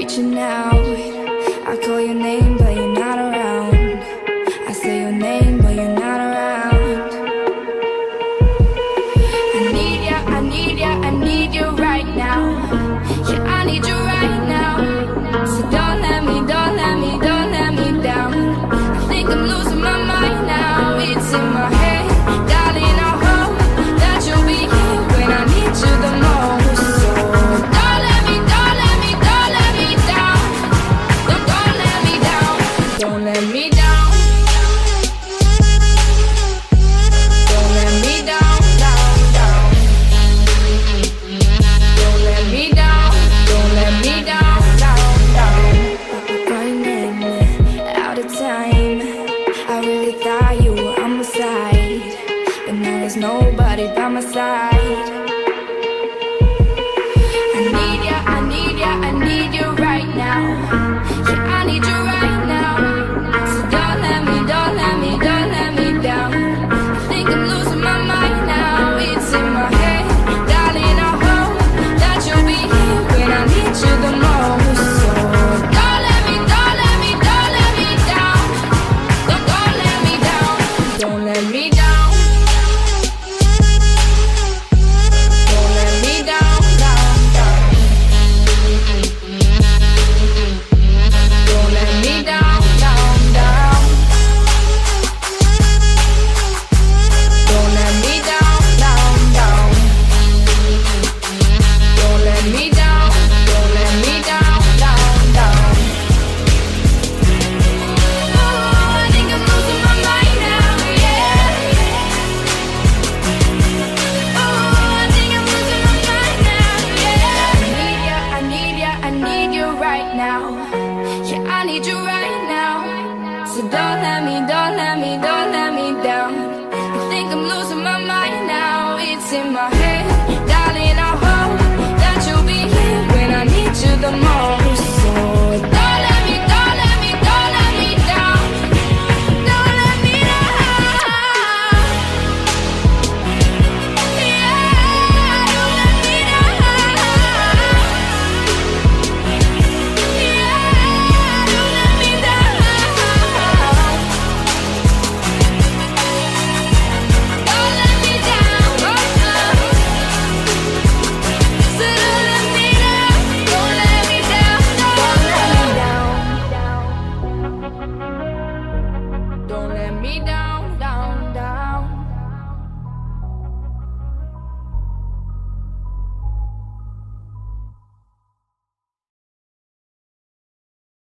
reaching out. I call your name, but you're not around. I say your name, but you're not around. I need ya, I need ya, I need you right now. Yeah, I need you right now. So don't let me, don't let me, don't let me down. I think I'm losing my mind now. It's in my head, darling, I hope that you'll be here when I need you the most. So don't let me, don't let me, don't let me down. Don't let me down. Don't let me down. Don't let me down, down, down. Don't let me down. Don't let me down, down, down. Running out of time. I really thought you were on my side, but now there's nobody by my side. I need ya, I need ya, I need you right now. Yeah, I need you right now. So don't let me, don't let me, don't let me down. I think I'm losing my mind now. It's in my head, darling, I hope that you'll be here when I need you the most. So don't let me, don't let me, don't let me down. Don't let me down. Don't let me down. Don't let me down, down, down. Don't let me down, down, down. Don't let me down, down, down. Don't let me down, don't let me down, down, down. Oh, I think I'm losing my mind now, yeah. Oh, I think I'm losing my mind now, yeah. I need ya, I need ya, I need you right now. Yeah, I need you right now. So don't let me, don't let me, don't let me down. I think I'm losing